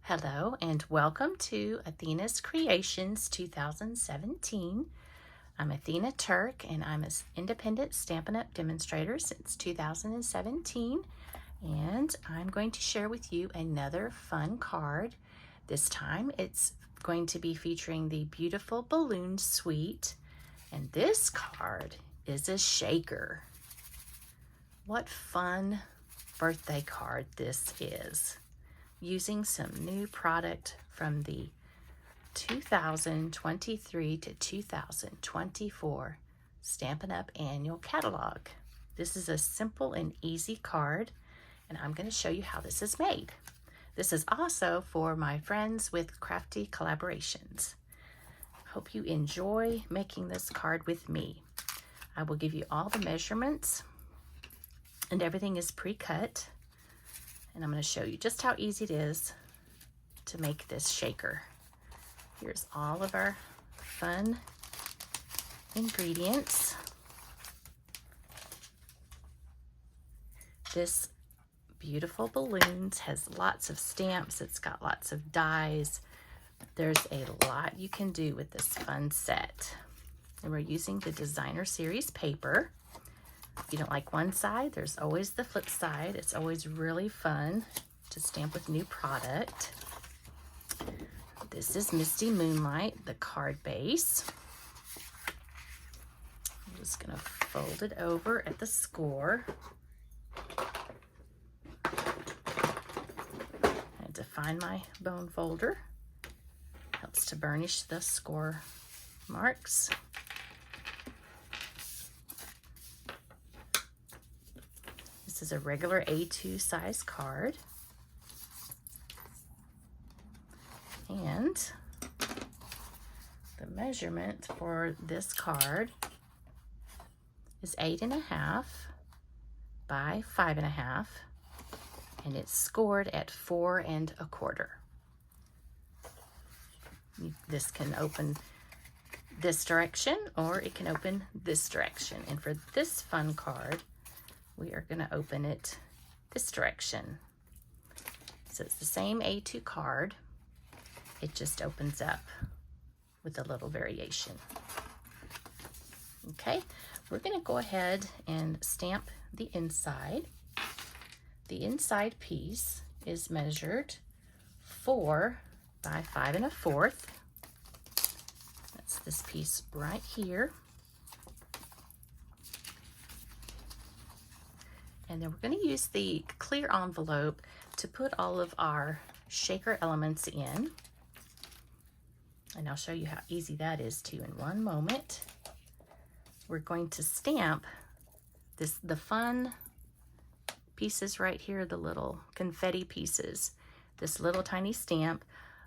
Hello and welcome to Athena's Creations 2017. I'm Athena Turk and I'm an independent Stampin' Up! Demonstrator since 2017, and I'm going to share with you another fun card. This time it's going to be featuring the beautiful Balloon Suite, and this card is a shaker. What fun birthday card this is, using some new product from the 2023 to 2024 Stampin' Up! Annual Catalog. This is a simple and easy card, and I'm going to show you how this is made. This is also for my friends with crafty collaborations. Hope you enjoy making this card with me. I will give you all the measurements, and everything is pre-cut. And I'm going to show you just how easy it is to make this shaker. Here's all of our fun ingredients. This beautiful balloons has lots of stamps. It's got lots of dies. There's a lot you can do with this fun set. And we're using the Designer Series paper. If you don't like one side, there's always the flip side. It's always really fun to stamp with new product. This is Misty Moonlight, the card base. I'm just going to fold it over at the score. I had to find my bone folder. Helps to burnish the score marks. This is a regular A2 size card. And the measurement for this card is 8.5 by 5.5, and it's scored at 4 1/4. This can open this direction or it can open this direction. And for this fun card, we are going to open it this direction. So it's the same A2 card. It just opens up with a little variation. Okay, we're going to go ahead and stamp the inside. The inside piece is measured 4 by 5 1/4. That's this piece right here. And then we're going to use the clear envelope to put all of our shaker elements in. And I'll show you how easy that is too in one moment. We're going to stamp the fun pieces right here, the little confetti pieces, this little tiny stamp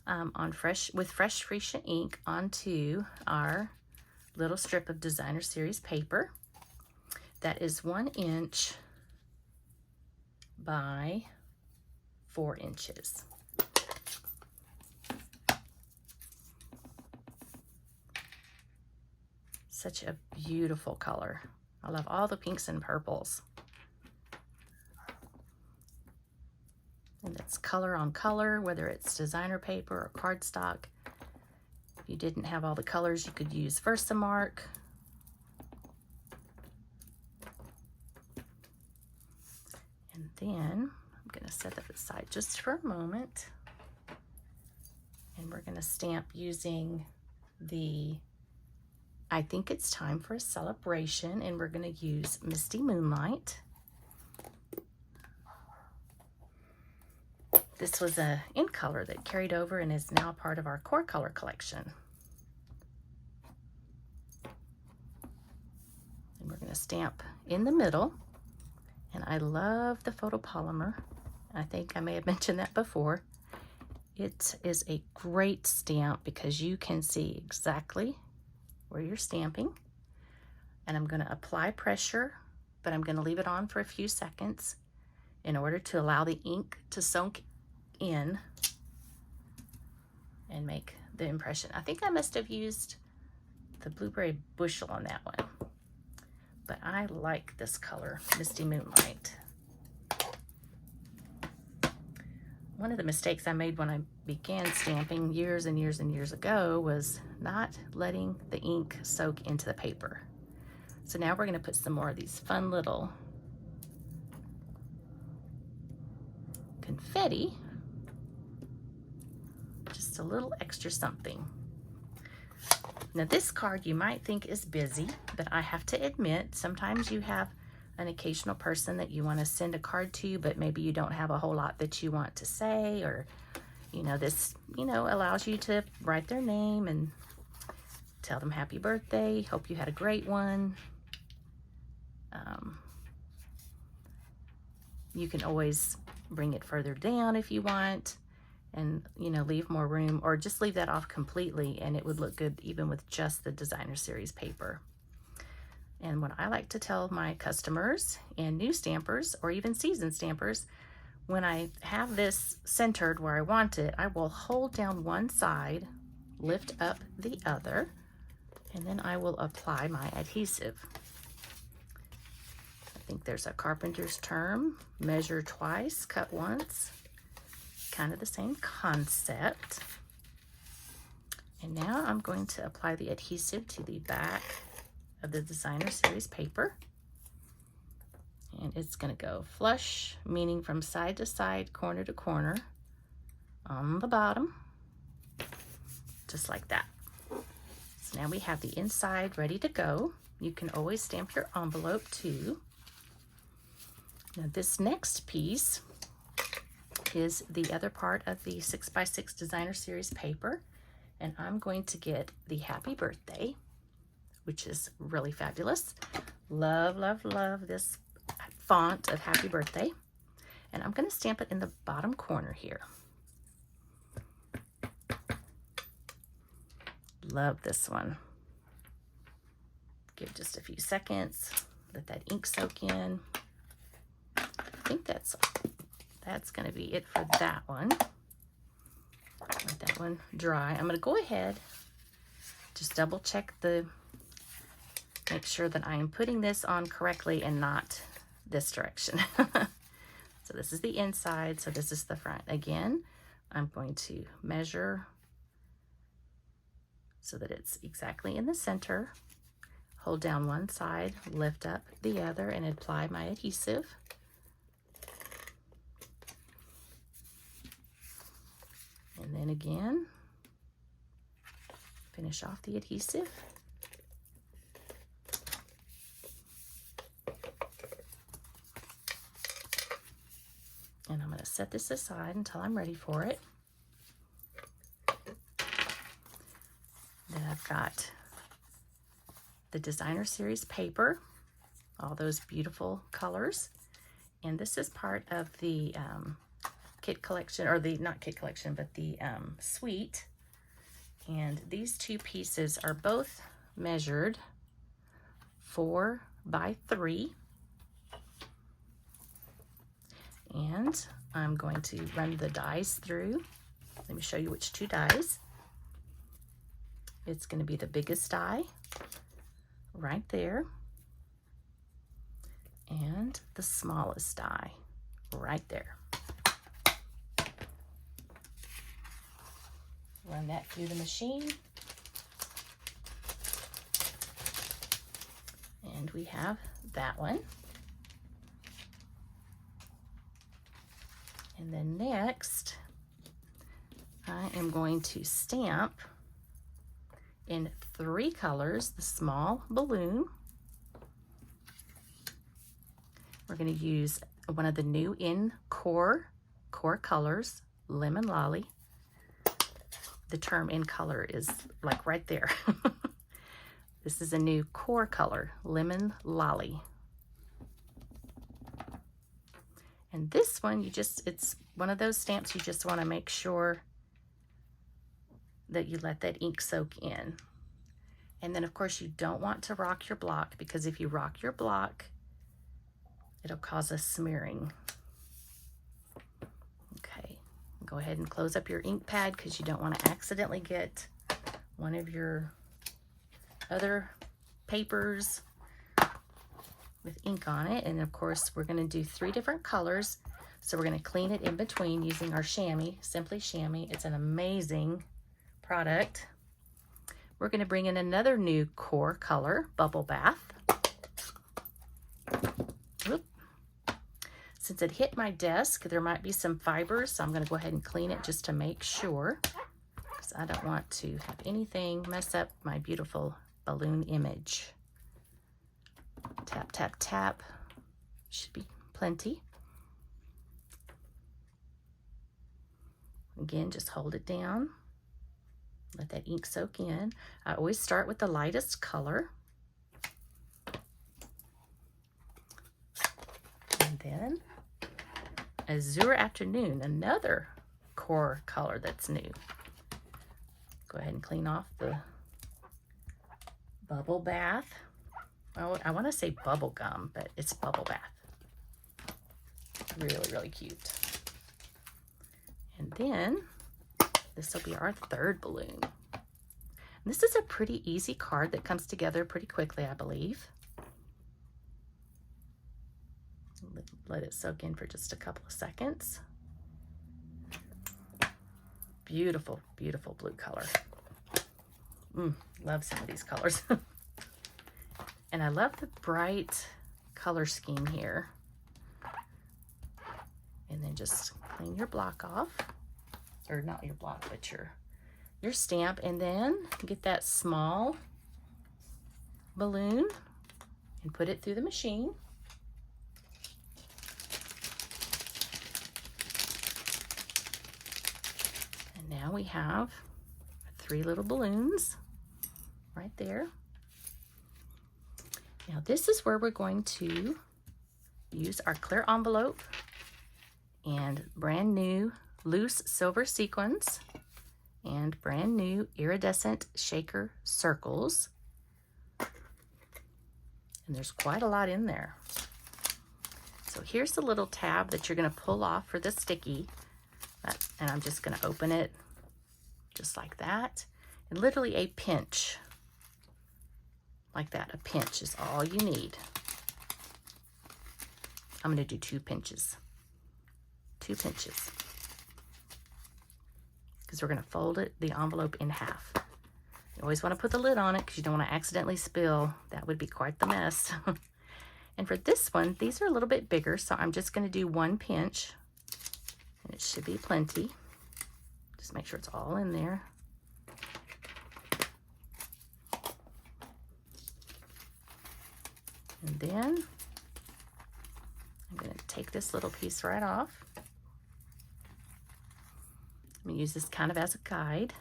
with fresh Freesia ink onto our little strip of Designer Series paper. That is 1 inch by 4 inches. Such a beautiful color. I love all the pinks and purples. And it's color on color, whether it's designer paper or cardstock. If you didn't have all the colors, you could use Versamark. And then I'm going to set that aside just for a moment. And we're going to stamp using the I Think It's Time for a Celebration, and we're going to use Misty Moonlight. This was a in color that carried over and is now part of our core color collection. And we're going to stamp in the middle. And I love the photopolymer. I think I may have mentioned that before. It is a great stamp because you can see exactly where you're stamping. And I'm going to apply pressure, but I'm going to leave it on for a few seconds in order to allow the ink to soak in and make the impression. I think I must have used the Blueberry Bushel on that one, but I like this color, Misty Moonlight. one of the mistakes I made when I began stamping years and years and years ago was not letting the ink soak into the paper. So now we're going to put some more of these fun little confetti, just a little extra something. Now this card you might think is busy, but I have to admit, sometimes you have an occasional person that you want to send a card to, but maybe you don't have a whole lot that you want to say, or, you know, this, you know, allows you to write their name and tell them happy birthday, hope you had a great one. You can always bring it further down if you want, and, you know, leave more room, or just leave that off completely and it would look good even with just the designer series paper. And what I like to tell my customers and new stampers, or even seasoned stampers, when I have this centered where I want it, I will hold down one side, lift up the other, and then I will apply my adhesive. I think there's a carpenter's term, measure twice, cut once. Kind of the same concept. And now I'm going to apply the adhesive to the back of the designer series paper. And it's going to go flush, meaning from side to side, corner to corner, on the bottom, just like that. So now we have the inside ready to go. You can always stamp your envelope too. Now this next piece is the other part of the 6x6 designer series paper, and I'm going to get the happy birthday, which is really fabulous. Love, love, love this font of happy birthday, and I'm going to stamp it in the bottom corner here. Love this one. Give just a few seconds, let that ink soak in. I think that's going to be it for that one. Let that one dry. I'm going to go ahead, just double check make sure that I am putting this on correctly and not this direction. So this is the inside, so this is the front. Again, I'm going to measure so that it's exactly in the center. Hold down one side, lift up the other, and apply my adhesive. And then again, finish off the adhesive. And I'm going to set this aside until I'm ready for it. Then I've got the designer series paper, all those beautiful colors. And this is part of the kit collection, or the, not kit collection, but the suite. And these two pieces are both measured 4 by 3. And I'm going to run the dies through. Let me show you which two dies. It's going to be the biggest die right there, and the smallest die right there. Run that through the machine. And we have that one. And then next, I am going to stamp in 3 colors the small balloon. We're going to use one of the new in core colors, Lemon Lolly. The term in color is like right there. This is a new core color, Lemon Lolly. And this one, it's one of those stamps you just want to make sure that you let that ink soak in. And then of course you don't want to rock your block, because if you rock your block, it'll cause a smearing. Okay, go ahead and close up your ink pad, because you don't want to accidentally get one of your other papers with ink on it. And of course we're going to do 3 different colors. So we're going to clean it in between using our chamois, Simply Chamois. It's an amazing product. We're going to bring in another new core color, Bubble Bath. Oop. Since it hit my desk, there might be some fibers, so I'm going to go ahead and clean it just to make sure, because I don't want to have anything mess up my beautiful balloon image. Tap, tap, tap. Should be plenty. Again, just hold it down. Let that ink soak in. I always start with the lightest color. And then Azure Afternoon, another core color that's new. Go ahead and clean off the Bubble Bath. Oh, I want to say bubble gum, but it's Bubble Bath. Really, really cute. And then this will be our third balloon. And this is a pretty easy card that comes together pretty quickly, I believe. Let it soak in for just a couple of seconds. Beautiful, beautiful blue color. Love some of these colors. And I love the bright color scheme here. And then just clean your block off. Or not your block, but your stamp. And then get that small balloon and put it through the machine. And now we have 3 little balloons right there. Now this is where we're going to use our clear envelope and brand new loose silver sequins and brand new iridescent shaker circles. And there's quite a lot in there. So here's the little tab that you're going to pull off for the sticky. And I'm just going to open it just like that. And literally a pinch. Like that. A pinch is all you need. I'm going to do 2 pinches. 2 pinches. Because we're going to fold the envelope in half. You always want to put the lid on it because you don't want to accidentally spill. That would be quite the mess. And for this one, these are a little bit bigger, so I'm just going to do 1 pinch. And it should be plenty. Just make sure it's all in there. And then I'm going to take this little piece right off. I'm going to use this kind of as a guide.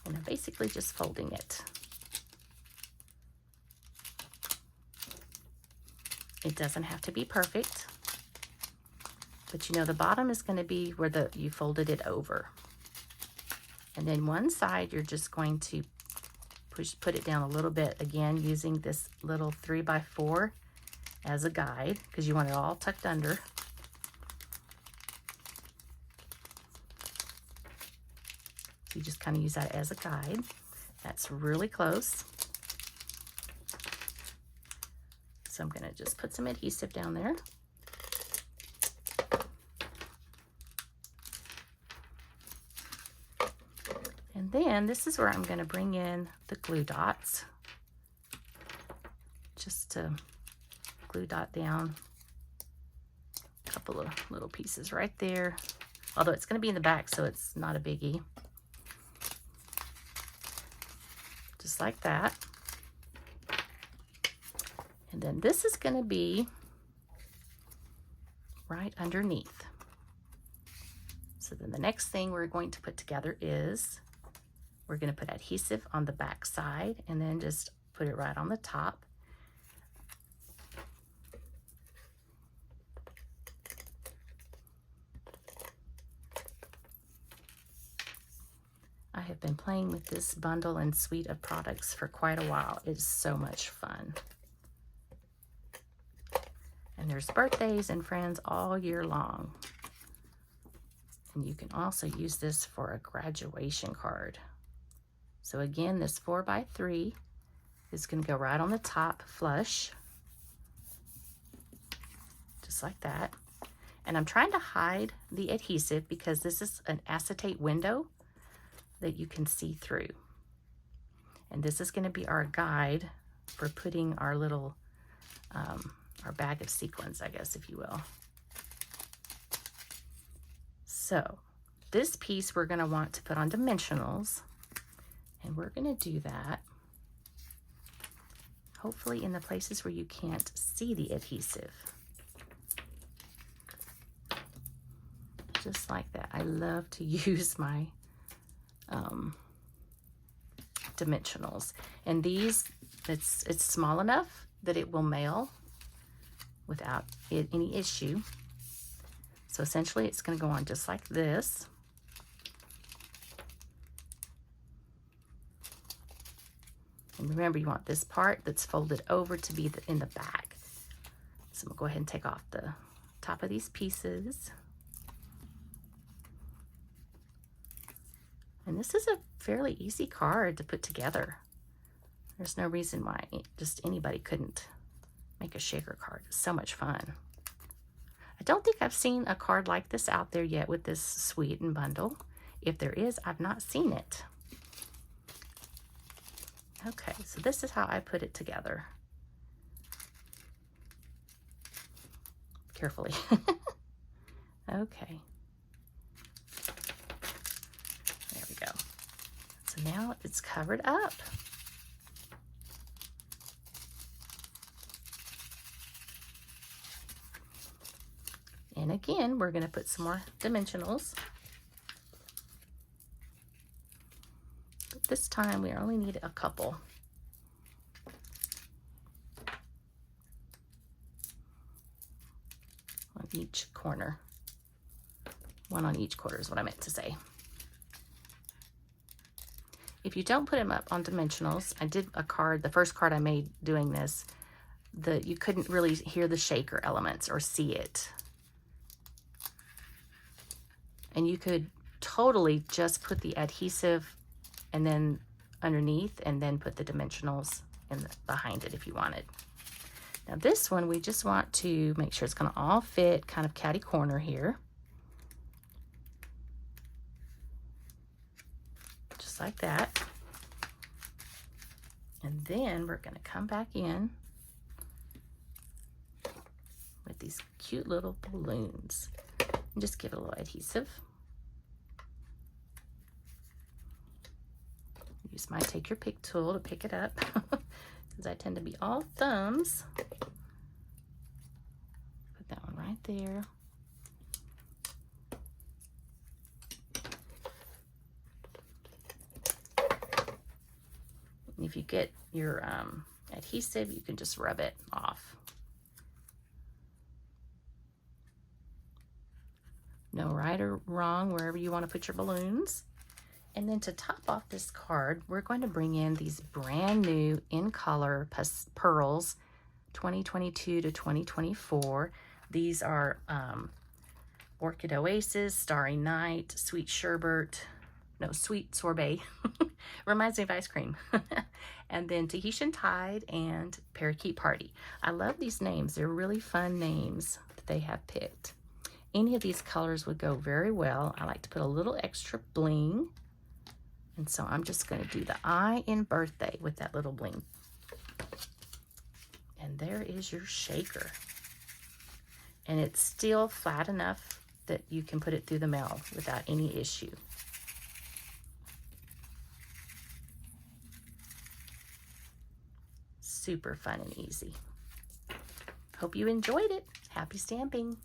And I'm basically just folding it. It doesn't have to be perfect, but you know the bottom is going to be where you folded it over. And then one side you're just going to put it down a little bit, again using this little 3x4 as a guide because you want it all tucked under. So you just kind of use that as a guide. That's really close. So I'm going to just put some adhesive down there. And then this is where I'm going to bring in the glue dots. Just to glue dot down a couple of little pieces right there. Although it's going to be in the back, so it's not a biggie. Just like that. And then this is going to be right underneath. So then the next thing we're going to put together is we're going to put adhesive on the back side and then just put it right on the top. I have been playing with this bundle and suite of products for quite a while. It is so much fun. And there's birthdays and friends all year long. And you can also use this for a graduation card. So again, this 4x3 is going to go right on the top flush, just like that. And I'm trying to hide the adhesive because this is an acetate window that you can see through. And this is going to be our guide for putting our little, our bag of sequins, I guess, if you will. So this piece we're going to want to put on dimensionals, and we're going to do that hopefully in the places where you can't see the adhesive. Just like that. I love to use my dimensionals, and these, it's small enough that it will mail without any issue. So essentially it's going to go on just like this. And remember, you want this part that's folded over to be in the back. So I'm going to go ahead and take off the top of these pieces. And this is a fairly easy card to put together. There's no reason why just anybody couldn't make a shaker card. It's so much fun. I don't think I've seen a card like this out there yet with this suite and bundle. If there is, I've not seen it. Okay, so this is how I put it together. Carefully. Okay. There we go. So now it's covered up. And again, we're going to put some more dimensionals. But this time we only need a couple. On each corner. One on each corner is what I meant to say. If you don't put them up on dimensionals, I did a card, the first card I made doing this, you couldn't really hear the shaker elements or see it. And you could totally just put the adhesive and then underneath, and then put the dimensionals behind it if you wanted. Now this one, we just want to make sure it's going to all fit kind of catty corner here. Just like that. And then we're going to come back in with these cute little balloons. And just give it a little adhesive. Use my take your pick tool to pick it up because I tend to be all thumbs. Put that one right there. And if you get your adhesive, you can just rub it off. No right or wrong wherever you want to put your balloons. And then to top off this card, we're going to bring in these brand new in color pearls, 2022 to 2024. These are Orchid Oasis, Starry Night, Sweet Sherbet, no, Sweet Sorbet. Reminds me of ice cream. And then Tahitian Tide and Parakeet Party. I love these names. They're really fun names that they have picked. Any of these colors would go very well. I like to put a little extra bling. And so I'm just going to do the I in birthday with that little bling. And there is your shaker. And it's still flat enough that you can put it through the mail without any issue. Super fun and easy. Hope you enjoyed it. Happy stamping.